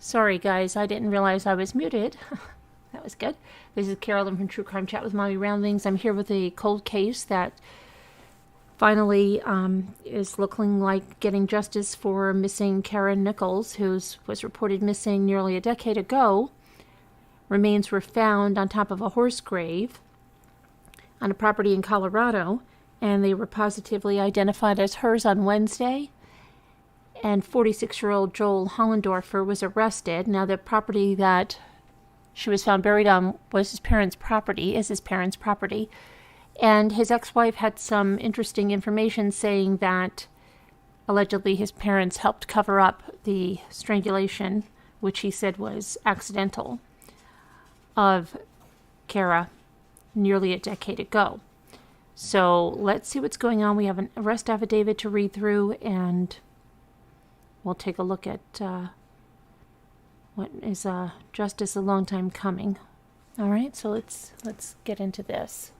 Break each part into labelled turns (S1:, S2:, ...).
S1: Sorry, guys, I didn't realize I was muted. That was good. This is Carolyn from True Crime Chat with Mommy Roundings. I'm here with a cold case that finally is looking like getting justice for missing Kara Nichols, who was reported missing nearly a decade ago. Remains were found on top of a horse grave on a property in Colorado, and they were positively identified as hers on Wednesday. And 46-year-old Joel Hollendorfer was arrested. Now, the property that she was found buried on was his parents' property, and his ex-wife had some interesting information saying that allegedly his parents helped cover up the strangulation, which he said was accidental, of Kara nearly a decade ago. So let's see what's going on. We have an arrest affidavit to read through, and we'll take a look at what is justice a long time coming. All right, so let's get into this.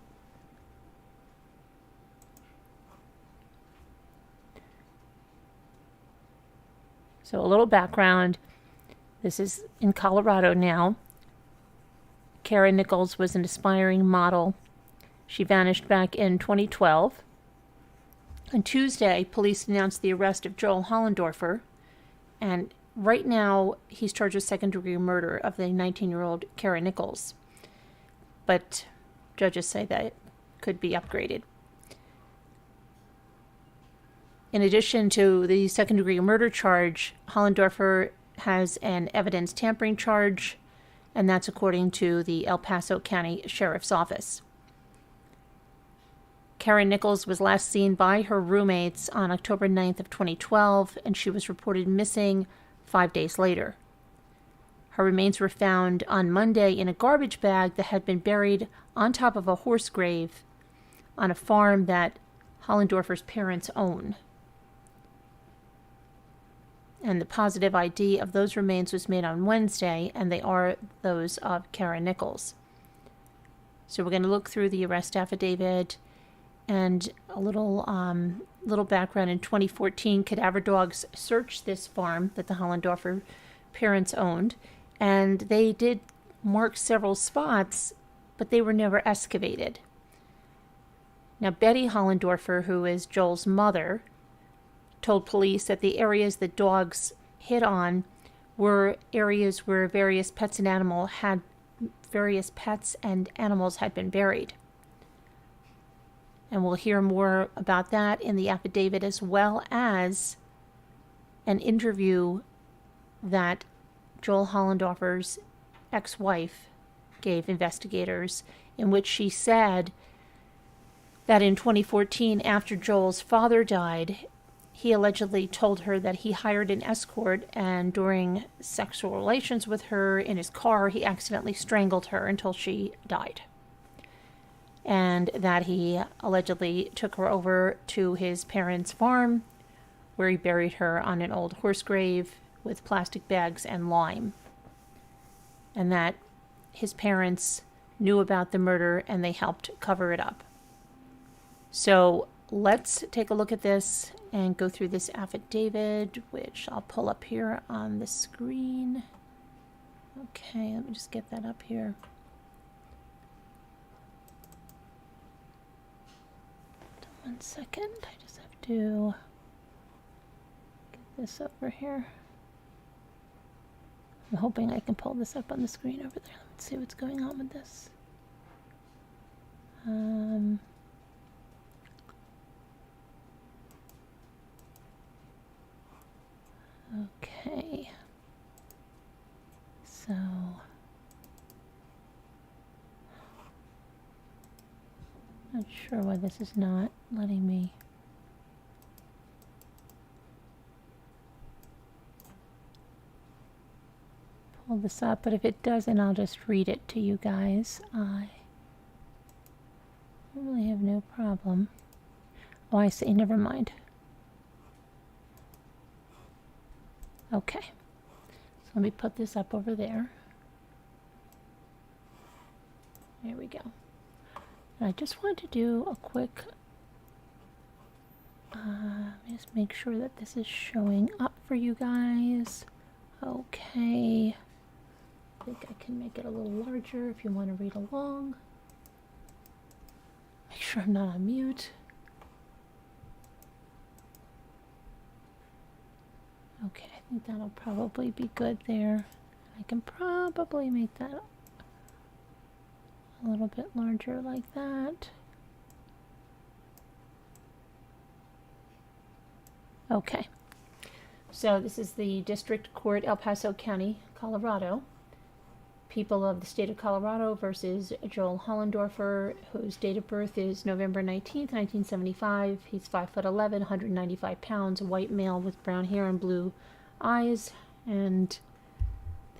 S1: So a little background. This is in Colorado now. Kara Nichols was an aspiring model. She vanished back in 2012. On Tuesday, police announced the arrest of Joel Hollendorfer, and right now he's charged with second-degree murder of the 19-year-old Kara Nichols. But judges say that it could be upgraded. In addition to the second-degree murder charge, Hollendorfer has an evidence tampering charge, and that's according to the El Paso County Sheriff's Office. Kara Nichols was last seen by her roommates on October 9th of 2012, and she was reported missing 5 days later. Her remains were found on Monday in a garbage bag that had been buried on top of a horse grave on a farm that Hollendorfer's parents own. And the positive ID of those remains was made on Wednesday, and they are those of Kara Nichols. So we're going to look through the arrest affidavit and a little background. In 2014, cadaver dogs searched this farm that the Hollendorfer parents owned, and they did mark several spots, but they were never excavated. Now, Betty Hollendorfer, who is Joel's mother, told police that the areas the dogs hit on were areas where various pets and animals had been buried. And we'll hear more about that in the affidavit, as well as an interview that Joel Hollendorfer's ex-wife gave investigators, in which she said that in 2014, after Joel's father died, he allegedly told her that he hired an escort, and during sexual relations with her in his car, he accidentally strangled her until she died. And that he allegedly took her over to his parents' farm, where he buried her on an old horse grave with plastic bags and lime. And that his parents knew about the murder and they helped cover it up. So let's take a look at this and go through this affidavit, which I'll pull up here on the screen. Okay, let me just get that up here. One second, I just have to get this over here. I'm hoping I can pull this up on the screen over there. Let's see what's going on with this. Okay. So not sure why this is not letting me. Pull this up, but if it doesn't, I'll just read it to you guys. I really have no problem. Oh, I see. Never mind. Okay. So let me put this up over there. There we go. And I just want to do a quick, just make sure that this is showing up for you guys. Okay. I think I can make it a little larger if you want to read along. Make sure I'm not on mute. Okay, I think that'll probably be good there. I can probably make that a little bit larger like that. Okay. So this is the District Court, El Paso County, Colorado. People of the state of Colorado versus Joel Hollendorfer, whose date of birth is November 19th, 1975. He's 5'11", 195 pounds, a white male with brown hair and blue eyes. And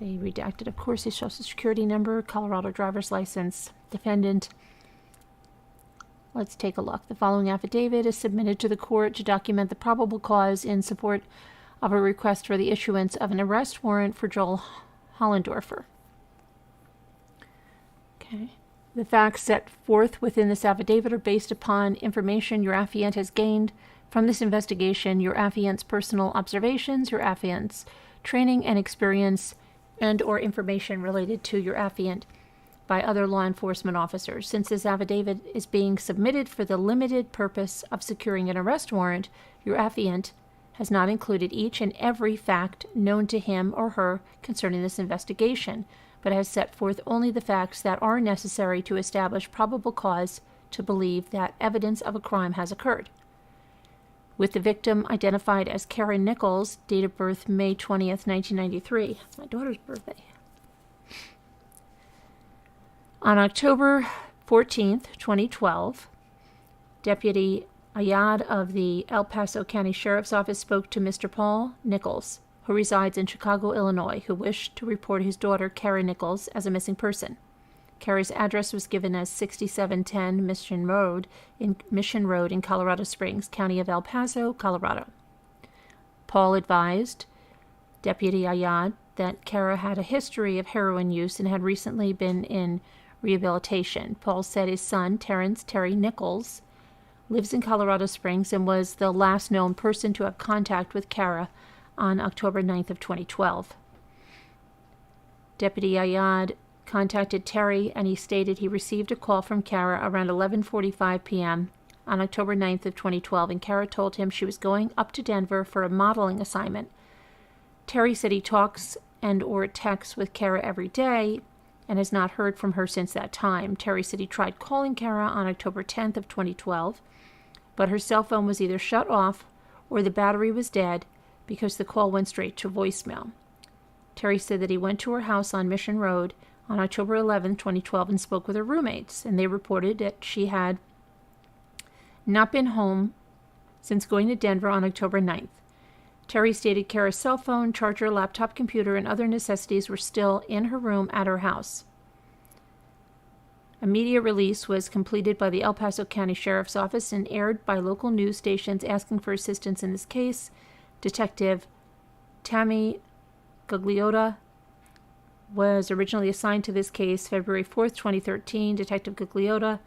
S1: they redacted, of course, his social security number, Colorado driver's license. Defendant. Let's take a look. The following affidavit is submitted to the court to document the probable cause in support of a request for the issuance of an arrest warrant for Joel Hollendorfer. Okay. The facts set forth within this affidavit are based upon information your affiant has gained from this investigation, your affiant's personal observations, your affiant's training and experience, and or information related to your affiant by other law enforcement officers. Since this affidavit is being submitted for the limited purpose of securing an arrest warrant, your affiant has not included each and every fact known to him or her concerning this investigation, but has set forth only the facts that are necessary to establish probable cause to believe that evidence of a crime has occurred. With the victim identified as Kara Nichols, date of birth May 20th, 1993. That's my daughter's birthday. On October 14th, 2012, Deputy Ayad of the El Paso County Sheriff's Office spoke to Mr. Paul Nichols, who resides in Chicago, Illinois, who wished to report his daughter, Kara Nichols, as a missing person. Kara's address was given as 6710 Mission Road in Colorado Springs, County of El Paso, Colorado. Paul advised Deputy Ayad that Kara had a history of heroin use and had recently been in rehabilitation. Paul said his son, Terry Nichols, lives in Colorado Springs and was the last known person to have contact with Kara on October 9th of 2012. Deputy Ayad contacted Terry and he stated he received a call from Kara around 11:45 p.m. on October 9th of 2012, and Kara told him she was going up to Denver for a modeling assignment. Terry said he talks and or texts with Kara every day and has not heard from her since that time. Terry said he tried calling Kara on October 10th of 2012, but her cell phone was either shut off or the battery was dead because the call went straight to voicemail. Terry said that he went to her house on Mission Road on October 11, 2012, and spoke with her roommates, and they reported that she had not been home since going to Denver on October 9th. Terry stated Kara's cell phone, charger, laptop, computer, and other necessities were still in her room at her house. A media release was completed by the El Paso County Sheriff's Office and aired by local news stations asking for assistance in this case. Detective Tammy Gugliotta was originally assigned to this case February 4th, 2013. Detective Gugliotta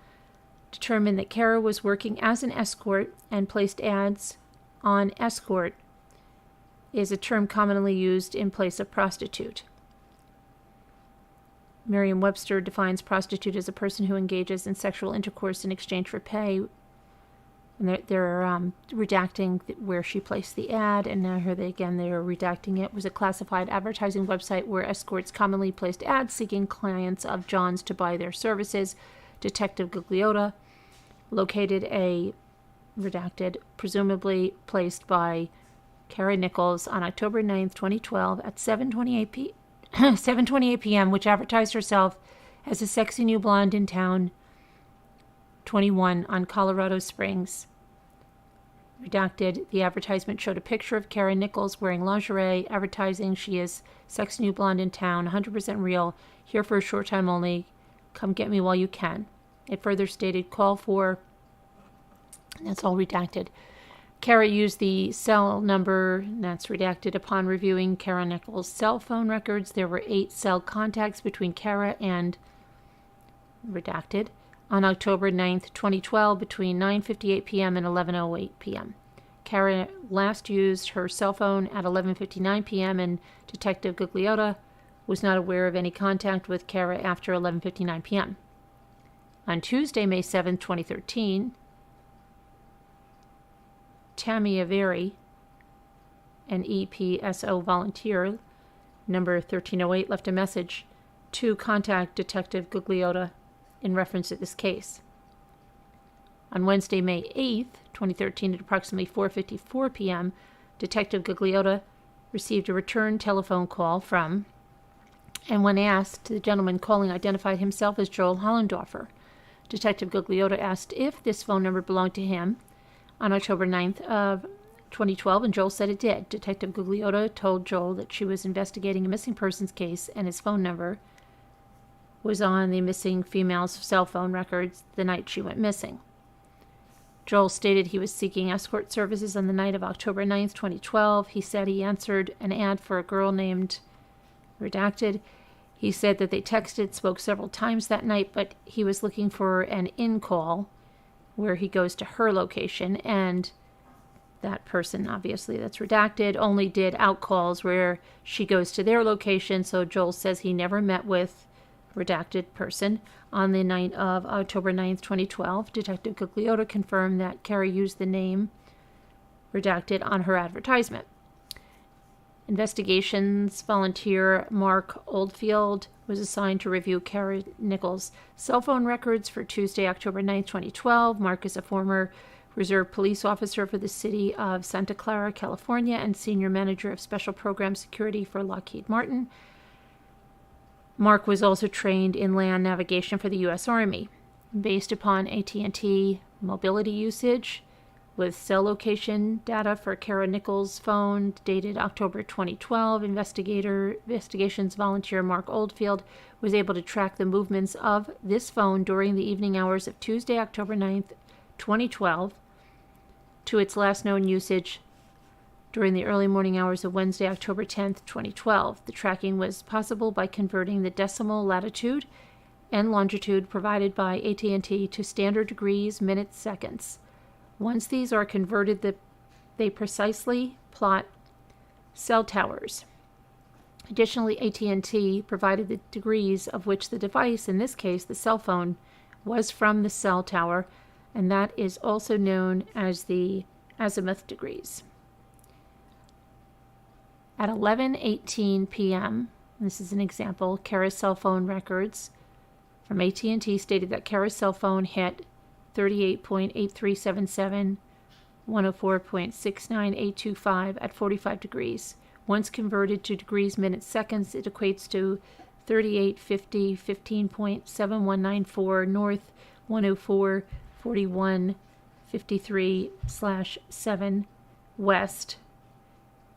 S1: determined that Kara was working as an escort and placed ads on escort is a term commonly used in place of prostitute. Merriam-Webster defines prostitute as a person who engages in sexual intercourse in exchange for pay. And they're redacting where she placed the ad, and now here they're redacting it. It was a classified advertising website where escorts commonly placed ads seeking clients of John's to buy their services. Detective Gugliotta located a redacted, presumably placed by Kara Nichols on October 9th, 2012 at 7:28 p.m., which advertised herself as a sexy new blonde in town, 21 on Colorado Springs. Redacted, the advertisement showed a picture of Kara Nichols wearing lingerie, advertising she is sexy new blonde in town, 100% real, here for a short time only, come get me while you can. It further stated, call for, and that's all redacted. Kara used the cell number, that's redacted. Upon reviewing Kara Nichols' cell phone records, there were 8 cell contacts between Kara and, redacted, on October 9th, 2012, between 9:58 p.m. and 11:08 p.m. Kara last used her cell phone at 11:59 p.m. and Detective Gugliotta was not aware of any contact with Kara after 11:59 p.m. On Tuesday, May 7, 2013, Tammy Avery, an EPSO volunteer, number 1308, left a message to contact Detective Gugliotta in reference to this case. On Wednesday, May 8th, 2013, at approximately 4:54 p.m., Detective Gugliotta received a return telephone call from, and when asked, the gentleman calling identified himself as Joel Hollendorfer. Detective Gugliotta asked if this phone number belonged to him on October 9th of 2012, and Joel said it did. Detective Gugliotta told Joel that she was investigating a missing persons case, and his phone number was on the missing female's cell phone records the night she went missing. Joel stated he was seeking escort services on the night of October 9th, 2012. He said he answered an ad for a girl named Redacted. He said that they texted, spoke several times that night, but he was looking for an in-call where he goes to her location, and that person, obviously that's redacted, only did out-calls where she goes to their location, so Joel says he never met with redacted person. On the night of October 9th, 2012, Detective Gugliotta confirmed that Kara used the name redacted on her advertisement. Investigations volunteer Mark Oldfield was assigned to review Kara Nichols' cell phone records for Tuesday, October 9th, 2012. Mark is a former reserve police officer for the city of Santa Clara, California, and senior manager of special program security for Lockheed Martin. Mark was also trained in land navigation for the U.S. Army. Based upon AT&T mobility usage, with cell location data for Kara Nichols' phone dated October 2012, investigations volunteer Mark Oldfield was able to track the movements of this phone during the evening hours of Tuesday, October 9th, 2012, to its last known usage during the early morning hours of Wednesday, October 10th, 2012. The tracking was possible by converting the decimal latitude and longitude provided by AT&T to standard degrees, minutes, seconds. Once these are converted, they precisely plot cell towers. Additionally, AT&T provided the degrees of which the device, in this case the cell phone, was from the cell tower, and that is also known as the azimuth degrees. At 11:18 p.m., this is an example, Kara's cell phone records from AT&T stated that Kara's cell phone hit 38.8377, 104.69825 at 45 degrees. Once converted to degrees, minutes, seconds, it equates to 3850, 15.7194 north, 104, 41, 53/7 west.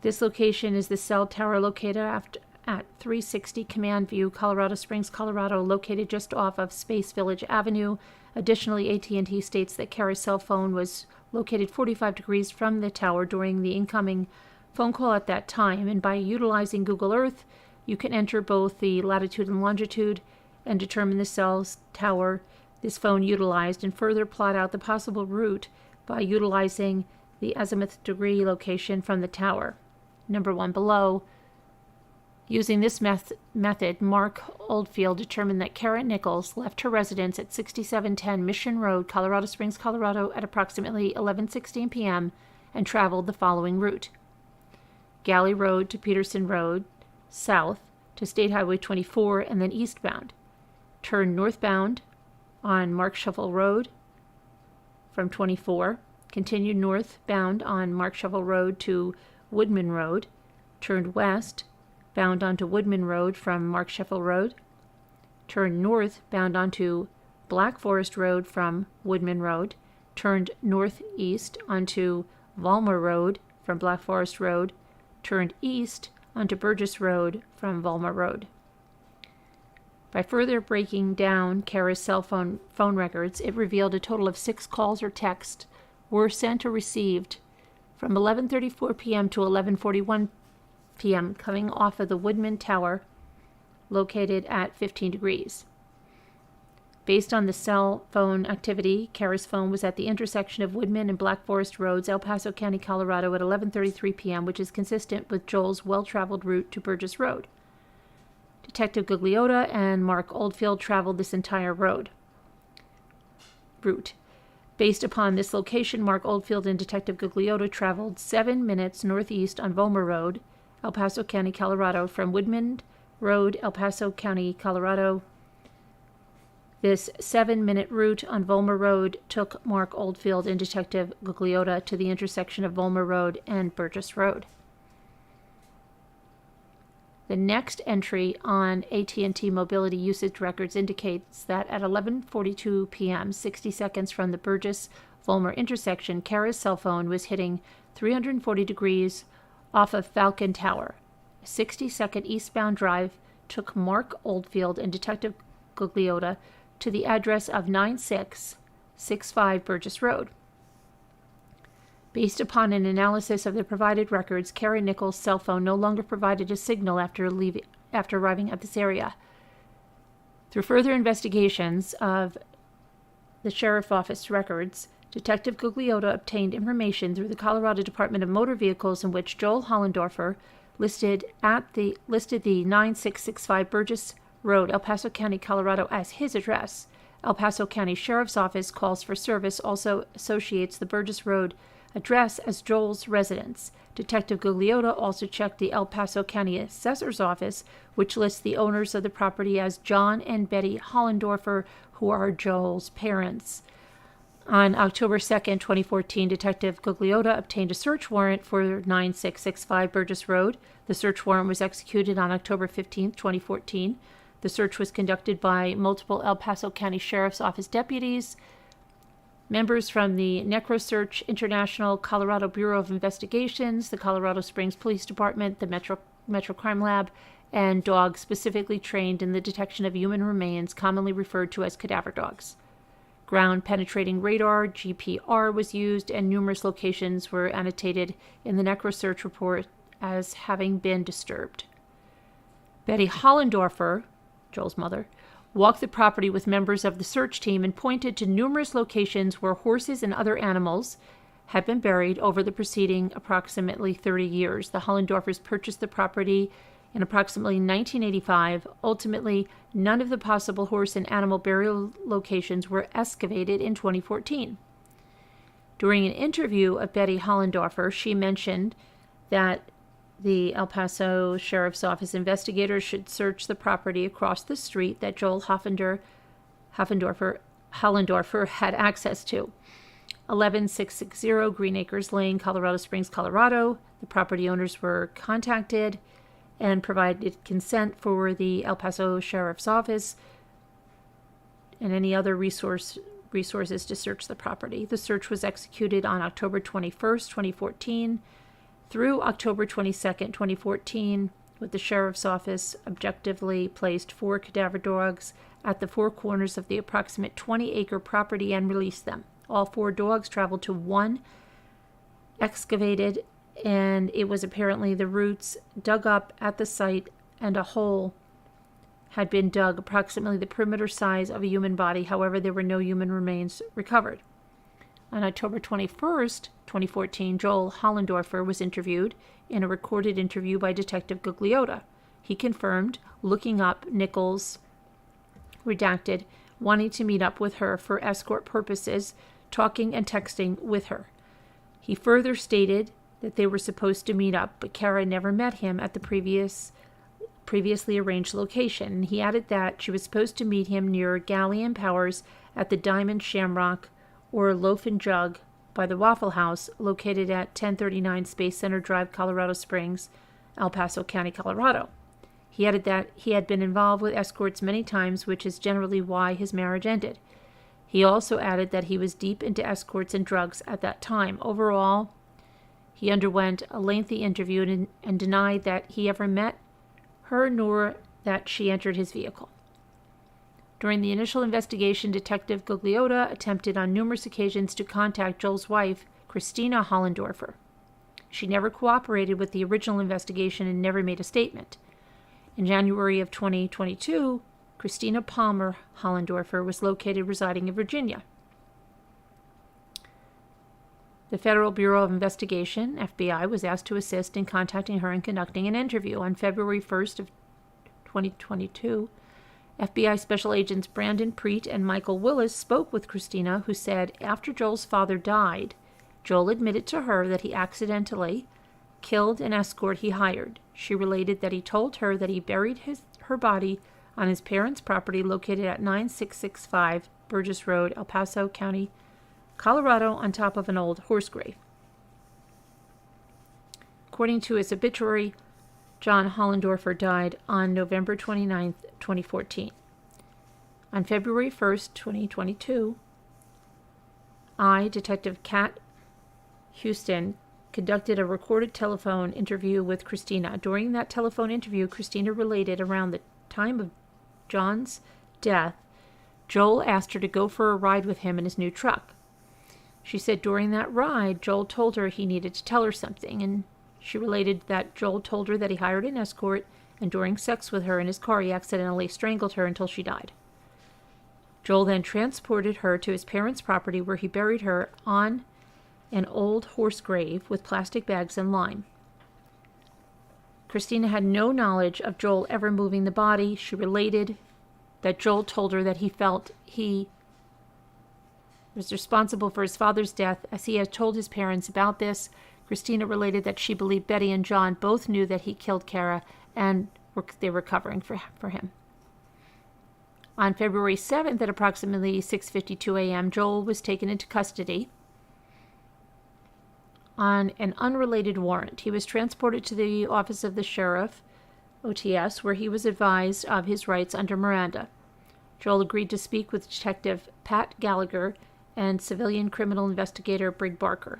S1: This location is the cell tower located at 360 Command View, Colorado Springs, Colorado, located just off of Space Village Avenue. Additionally, AT&T states that Kara's cell phone was located 45 degrees from the tower during the incoming phone call at that time, and by utilizing Google Earth, you can enter both the latitude and longitude and determine the cell tower this phone utilized, and further plot out the possible route by utilizing the azimuth degree location from the tower. Number 1 below. Using this method, Mark Oldfield determined that Kara Nichols left her residence at 6710 Mission Road, Colorado Springs, Colorado at approximately 11:16 p.m. and traveled the following route: Galley Road to Peterson Road, south to State Highway 24, and then eastbound. Turned northbound on Mark Shovel Road from 24, continued northbound on Mark Shovel Road to Woodman Road, turned west bound onto Woodman Road from Mark Shovel Road, turned north bound onto Black Forest Road from Woodman Road, turned northeast onto Vollmer Road from Black Forest Road, turned east onto Burgess Road from Vollmer Road. By further breaking down Kara's cell phone records, it revealed a total of 6 calls or texts were sent or received from 11:34 p.m. to 11:41 p.m. coming off of the Woodman Tower located at 15 degrees. Based on the cell phone activity, Kara's phone was at the intersection of Woodman and Black Forest Roads, El Paso County, Colorado at 11:33 p.m., which is consistent with Joel's well-traveled route to Burgess Road. Detective Gugliotta and Mark Oldfield traveled this entire route. Based upon this location, Mark Oldfield and Detective Gugliotta traveled 7 minutes northeast on Vollmer Road, El Paso County, Colorado, from Woodman Road, El Paso County, Colorado. This 7-minute route on Vollmer Road took Mark Oldfield and Detective Gugliotta to the intersection of Vollmer Road and Burgess Road. The next entry on AT&T Mobility usage records indicates that at 11:42 p.m., 60 seconds from the Burgess-Vollmer intersection, Kara's cell phone was hitting 340 degrees off of Falcon Tower. A 60-second eastbound drive took Mark Oldfield and Detective Gugliotta to the address of 9665 Burgess Road. Based upon an analysis of the provided records, Kara Nichols' cell phone no longer provided a signal after arriving at this area. Through further investigations of the Sheriff's Office records, Detective Gugliotta obtained information through the Colorado Department of Motor Vehicles in which Joel Hollendorfer listed the 9665 Burgess Road, El Paso County, Colorado as his address. El Paso County Sheriff's Office calls for service also associates the Burgess Road address as Joel's residence. Detective Gugliotta also checked the El Paso County Assessor's Office, which lists the owners of the property as John and Betty Hollendorfer, who are Joel's parents. On October 2nd, 2014, Detective Gugliotta obtained a search warrant for 9665 Burgess Road. The search warrant was executed on October 15th, 2014. The search was conducted by multiple El Paso County Sheriff's Office deputies, members from the NecroSearch International, Colorado Bureau of Investigations, the Colorado Springs Police Department, the Metro Crime Lab, and dogs specifically trained in the detection of human remains, commonly referred to as cadaver dogs. Ground penetrating radar, GPR, was used, and numerous locations were annotated in the NecroSearch report as having been disturbed. Betty Hollendorfer, Joel's mother, walked the property with members of the search team and pointed to numerous locations where horses and other animals had been buried over the preceding approximately 30 years. The Hollendorfers purchased the property in approximately 1985. Ultimately, none of the possible horse and animal burial locations were excavated in 2014. During an interview of Betty Hollendorfer, she mentioned that the El Paso Sheriff's Office investigators should search the property across the street that Joel Hollendorfer had access to. 11660 Green Acres Lane, Colorado Springs, Colorado. The property owners were contacted and provided consent for the El Paso Sheriff's Office and any other resources to search the property. The search was executed on October 21st, 2014. Through October 22nd, 2014, with the Sheriff's Office objectively placed 4 cadaver dogs at the 4 corners of the approximate 20-acre property and released them. All 4 dogs traveled to one excavated, and it was apparently the roots dug up at the site, and a hole had been dug approximately the perimeter size of a human body. However, there were no human remains recovered. On October 21st, 2014, Joel Hollendorfer was interviewed in a recorded interview by Detective Gugliotta. He confirmed looking up Nichols, redacted, wanting to meet up with her for escort purposes, talking and texting with her. He further stated that they were supposed to meet up, but Kara never met him at the previously arranged location. He added that she was supposed to meet him near Galleon Powers at the Diamond Shamrock or Loaf and Jug by the Waffle House, located at 1039 Space Center Drive, Colorado Springs, El Paso County, Colorado. He added that he had been involved with escorts many times, which is generally why his marriage ended. He also added that he was deep into escorts and drugs at that time. Overall, he underwent a lengthy interview and denied that he ever met her nor that she entered his vehicle. During the initial investigation, Detective Gugliotta attempted on numerous occasions to contact Joel's wife, Christina Hollendorfer. She never cooperated with the original investigation and never made a statement. In January of 2022, Christina Palmer Hollendorfer was located residing in Virginia. The Federal Bureau of Investigation, FBI, was asked to assist in contacting her and conducting an interview. On February 1st of 2022, FBI Special Agents Brandon Preet and Michael Willis spoke with Christina, who said after Joel's father died, Joel admitted to her that he accidentally killed an escort he hired. She related that he told her that he buried her body on his parents' property located at 9665 Burgess Road, El Paso County, Colorado, on top of an old horse grave. According to his obituary, John Hollendorfer died on November 29, 2014. On February 1st, 2022, Detective Kat Houston, conducted a recorded telephone interview with Christina. During that telephone interview, Christina related around the time of John's death, Joel asked her to go for a ride with him in his new truck. She said during that ride, Joel told her he needed to tell her something, and she related that Joel told her that he hired an escort, and during sex with her in his car, he accidentally strangled her until she died. Joel then transported her to his parents' property where he buried her on an old horse grave with plastic bags and lime. Christina had no knowledge of Joel ever moving the body. She related that Joel told her that he felt he was responsible for his father's death, as he had told his parents about this. Christina related that she believed Betty and John both knew that he killed Kara, and they were covering for him. On February 7th at approximately 6:52 a.m., Joel was taken into custody on an unrelated warrant. He was transported to the office of the sheriff, OTS, where he was advised of his rights under Miranda. Joel agreed to speak with Detective Pat Gallagher and civilian criminal investigator Brig Barker.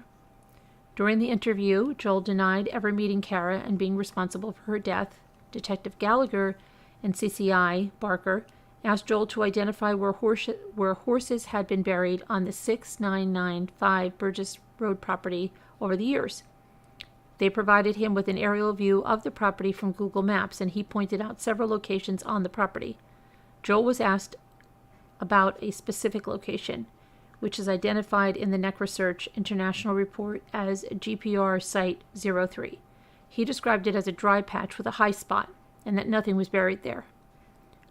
S1: During the interview, Joel denied ever meeting Kara and being responsible for her death. Detective Gallagher and CCI Barker asked Joel to identify where horses had been buried on the 6995 Burgess Road property over the years. They provided him with an aerial view of the property from Google Maps, and he pointed out several locations on the property. Joel was asked about a specific location, which is identified in the Neck Research International report as GPR Site 03. He described it as a dry patch with a high spot, and that nothing was buried there.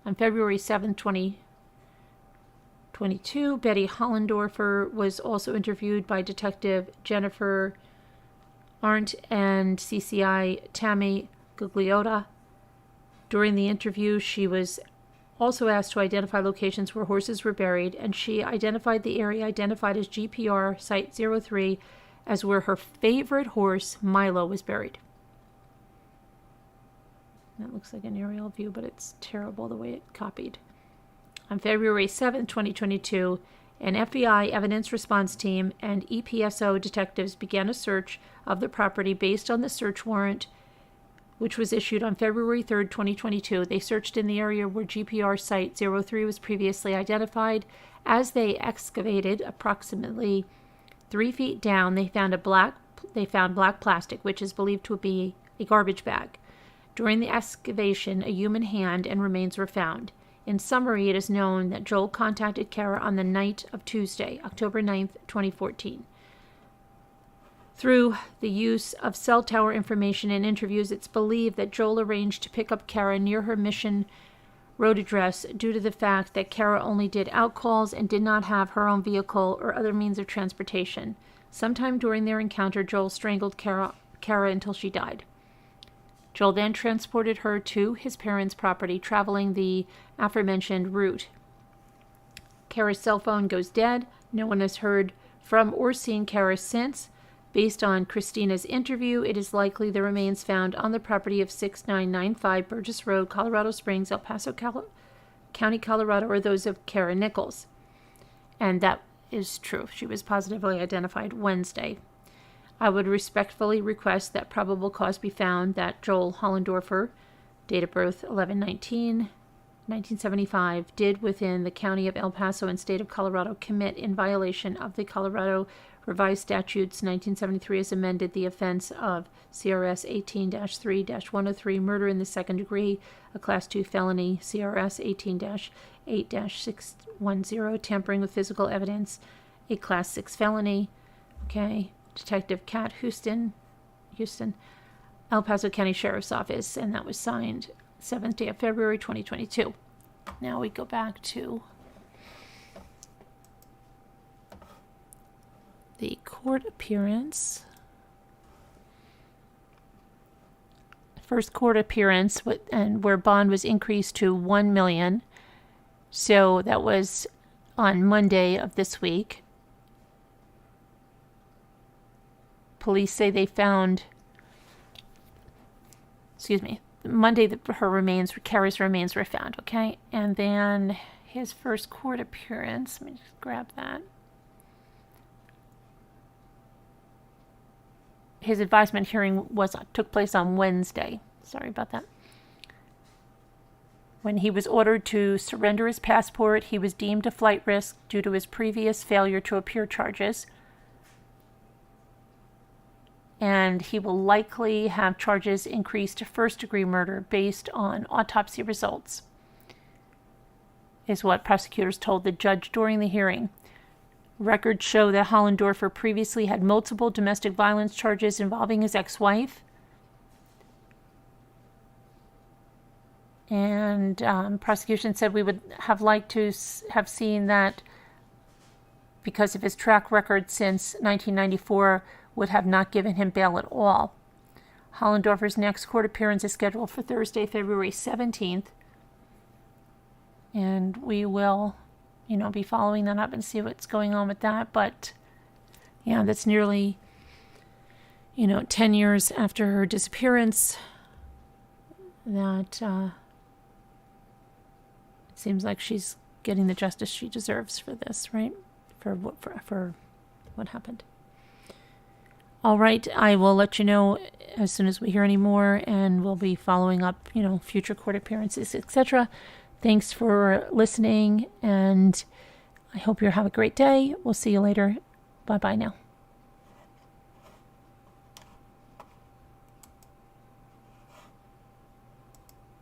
S1: On February 7, 2022, Betty Hollendorfer was also interviewed by Detective Jennifer Arndt and CCI Tammy Gugliotta. During the interview, she was also asked to identify locations where horses were buried, and she identified the area identified as GPR Site 03 as where her favorite horse, Milo, was buried. That looks like an aerial view, but it's terrible the way it copied. On February 7, 2022, an FBI evidence response team and EPSO detectives began a search of the property based on the search warrant, which was issued on February 3, 2022. They searched in the area where GPR Site 03 was previously identified. As they excavated approximately 3 feet down, they found black plastic, which is believed to be a garbage bag. During the excavation, a human hand and remains were found. In summary, it is known that Joel contacted Kara on the night of Tuesday, October 9, 2014. Through the use of cell tower information and interviews, it's believed that Joel arranged to pick up Kara near her Mission Road address due to the fact that Kara only did outcalls and did not have her own vehicle or other means of transportation. Sometime during their encounter, Joel strangled Kara until she died. Joel then transported her to his parents' property, traveling the aforementioned route. Kara's cell phone goes dead. No one has heard from or seen Kara since. Based on Christina's interview, it is likely the remains found on the property of 6995 Burgess Road, Colorado Springs, El Paso County, Colorado, are those of Kara Nichols. And that is true. She was positively identified Wednesday. I would respectfully request that probable cause be found that Joel Hollendorfer, date of birth 11/19, 1975, did within the county of El Paso and state of Colorado commit in violation of the Colorado Revised Statutes 1973 as amended the offense of CRS 18-3-103, murder in the second degree, a Class 2 felony, CRS 18-8-610, tampering with physical evidence, a Class 6 felony. Okay, Detective Kat Houston, El Paso County Sheriff's Office, and that was signed 7th day of February 2022. Now we go back to the court appearance. First court appearance, and where bond was increased to $1 million. So that was on Monday of this week. Police say they found, Monday Kara's remains were found, okay? And then his first court appearance, let me just grab that. His advisement hearing took place on Wednesday. Sorry about that. When he was ordered to surrender his passport, he was deemed a flight risk due to his previous failure to appear charges. And he will likely have charges increased to first-degree murder based on autopsy results, is what prosecutors told the judge during the hearing. Records show that Hollendorfer previously had multiple domestic violence charges involving his ex-wife. And prosecution said we would have liked to have seen that because of his track record since 1994 would have not given him bail at all. Hollendorfer's next court appearance is scheduled for Thursday, February 17th. And we will, be following that up and see what's going on with that. But, yeah, that's nearly, 10 years after her disappearance. That it seems like she's getting the justice she deserves for this, right? For what happened. All right, I will let you know as soon as we hear any more, and we'll be following up, future court appearances, etc. Thanks for listening, and I hope you have a great day. We'll see you later. Bye-bye now.